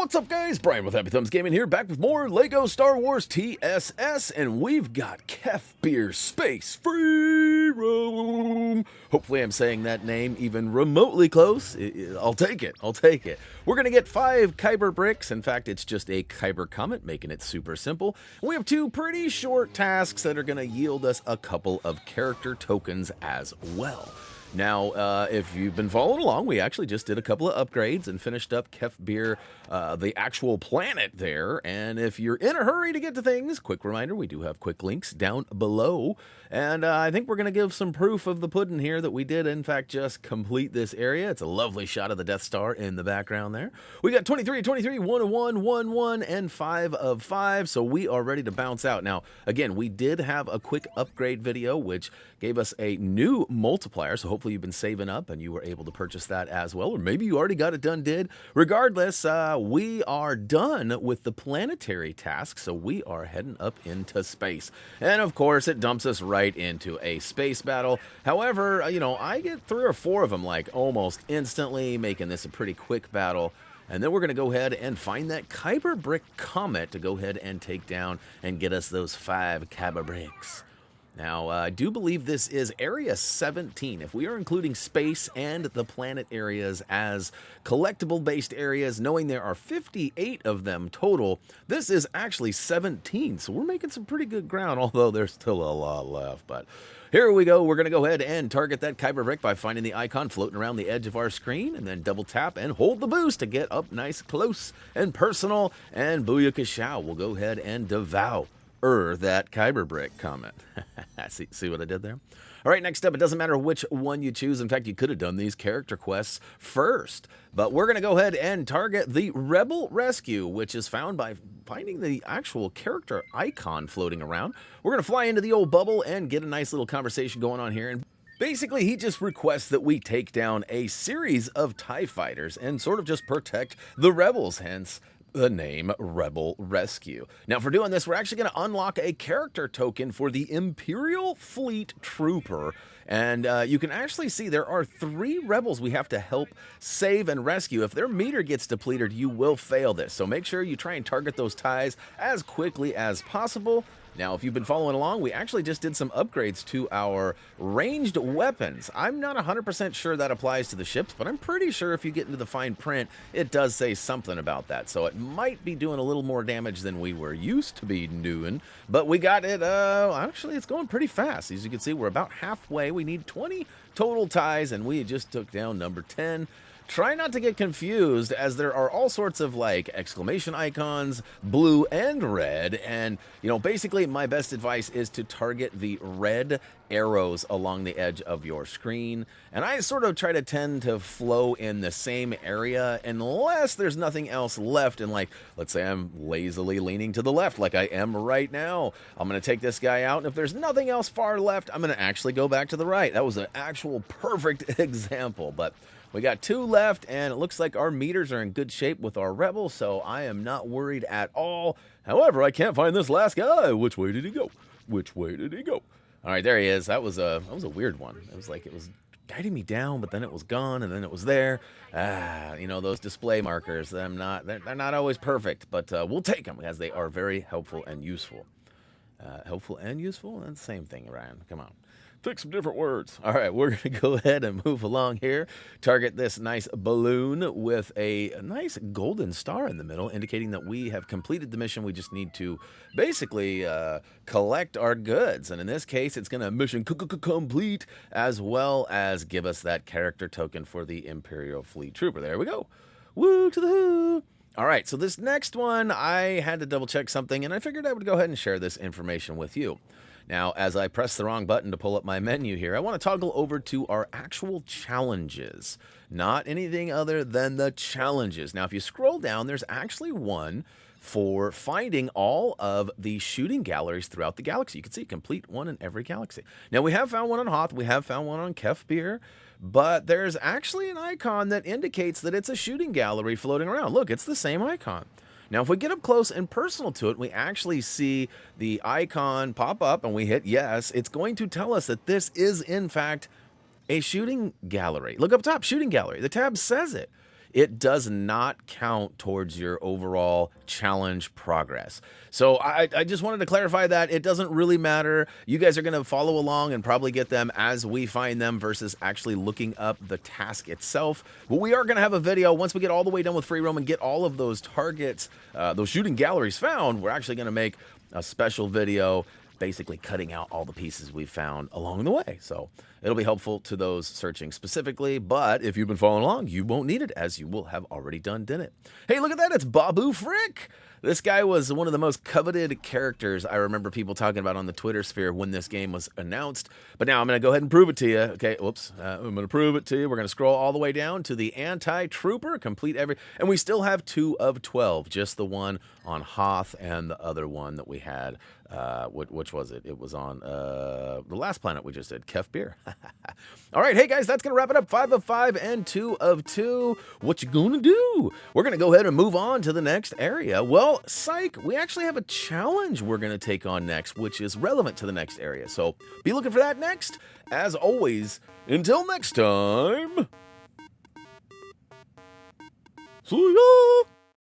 What's up, guys? Brian with HappyThumbsGaming here, back with more LEGO Star Wars TSS, and we've got Kef Bir Space free roam. Hopefully I'm saying that name even remotely close. I'll take it. We're going to get 5 Kyber bricks. In fact, it's just a Kyber Comet, making it super simple. And we have 2 pretty short tasks that are going to yield us a couple of character tokens as well. Now, if you've been following along, we actually just did a couple of upgrades and finished up Kef Bir, the actual planet there. And if you're in a hurry to get to things, quick reminder, we do have quick links down below. And I think we're going to give some proof of the pudding here that we did, in fact, just complete this area. It's a lovely shot of the Death Star in the background there. We got 23, 23, 1 of 1, 1, 1, and 5 of 5, so we are ready to bounce out. Now, again, we did have a quick upgrade video, which gave us a new multiplier, so hopefully you've been saving up and you were able to purchase that as well, or maybe you already got it done, Regardless, we are done with the planetary task, so we are heading up into space. And of course, it dumps us right into a space battle. However, you know, I get 3 or 4 of them like almost instantly, making this a pretty quick battle. And then we're going to go ahead and find that Kyber brick Comet to go ahead and take down and get us those 5 Kyber bricks. Now, I do believe this is Area 17. If we are including space and the planet areas as collectible-based areas, knowing there are 58 of them total, this is actually 17. So we're making some pretty good ground, although there's still a lot left. But here we go. We're going to go ahead and target that Kyber brick by finding the icon floating around the edge of our screen, and then double tap and hold the boost to get up nice, close, and personal. And booyakashow, we'll go ahead and devour that Kyber brick Comet. see what I did there? All right, next up, it doesn't matter which one you choose. In fact, you could have done these character quests first. But we're going to go ahead and target the Rebel Rescue, which is found by finding the actual character icon floating around. We're going to fly into the old bubble and get a nice little conversation going on here. And basically, he just requests that we take down a series of TIE fighters and sort of just protect the rebels, hence the name Rebel Rescue. Now, for doing this, we're actually going to unlock a character token for the Imperial Fleet Trooper. And you can actually see there are 3 rebels we have to help save and rescue. If their meter gets depleted, you will fail this. So make sure you try and target those TIEs as quickly as possible. Now, if you've been following along, we actually just did some upgrades to our ranged weapons. I'm not 100% sure that applies to the ships, but I'm pretty sure if you get into the fine print, it does say something about that. So it might be doing a little more damage than we were used to be doing, but we got it, actually it's going pretty fast. As you can see, we're about halfway. We need 20 total TIEs, and we just took down number 10. Try not to get confused, as there are all sorts of like exclamation icons, blue and red, and you know, basically my best advice is to target the red arrows along the edge of your screen, and I sort of try to tend to flow in the same area unless there's nothing else left. And like, let's say I'm lazily leaning to the left like I am right now, I'm going to take this guy out, and if there's nothing else far left, I'm going to actually go back to the right. That was an actual perfect example, but we got 2 left, and it looks like our meters are in good shape with our rebel, so I am not worried at all. However, I can't find this last guy. Which way did he go? Which way did he go? All right, there he is. That was a weird one. It was like it was guiding me down, but then it was gone, and then it was there. You know, those display markers, they're not always perfect, but we'll take them as they are very helpful and useful. Helpful and useful? That's the same thing, Ryan. Come on. Pick some different words. All right, we're going to go ahead and move along here. Target this nice balloon with a nice golden star in the middle, indicating that we have completed the mission. We just need to basically collect our goods. And in this case, it's going to mission complete, as well as give us that character token for the Imperial Fleet Trooper. There we go. Woo to the who. All right, so this next one, I had to double check something, and I figured I would go ahead and share this information with you. Now, as I press the wrong button to pull up my menu here, I want to toggle over to our actual challenges, not anything other than the challenges. Now, if you scroll down, there's actually one for finding all of the shooting galleries throughout the galaxy. You can see complete one in every galaxy. Now, we have found one on Hoth, we have found one on Kef Bir, but there's actually an icon that indicates that it's a shooting gallery floating around. Look, it's the same icon. Now, if we get up close and personal to it, we actually see the icon pop up and we hit yes. It's going to tell us that this is, in fact, a shooting gallery. Look up top, shooting gallery. The tab says it. it does not count towards your overall challenge progress. So I just wanted to clarify that. It doesn't really matter. You guys are going to follow along and probably get them as we find them versus actually looking up the task itself. But we are going to have a video once we get all the way done with free roam and get all of those targets, those shooting galleries found. We're actually going to make a special video basically cutting out all the pieces we've found along the way. So it'll be helpful to those searching specifically, but if you've been following along, you won't need it as you will have already done it. Hey, look at that. It's Babu Frick. This guy was one of the most coveted characters I remember people talking about on the Twitter sphere when this game was announced. But now I'm going to go ahead and prove it to you. Okay, whoops. I'm going to prove it to you. We're going to scroll all the way down to the Anti-Trooper, complete every... And we still have 2 of 12, just the one on Hoth and the other one that we had. Which was it? It was on the last planet we just did, Kef Bir. All right, hey guys, that's going to wrap it up. 5 of 5 and 2 of 2. What you going to do? We're going to go ahead and move on to the next area. Well, psych, we actually have a challenge we're going to take on next, which is relevant to the next area. So be looking for that next. As always, until next time, see ya!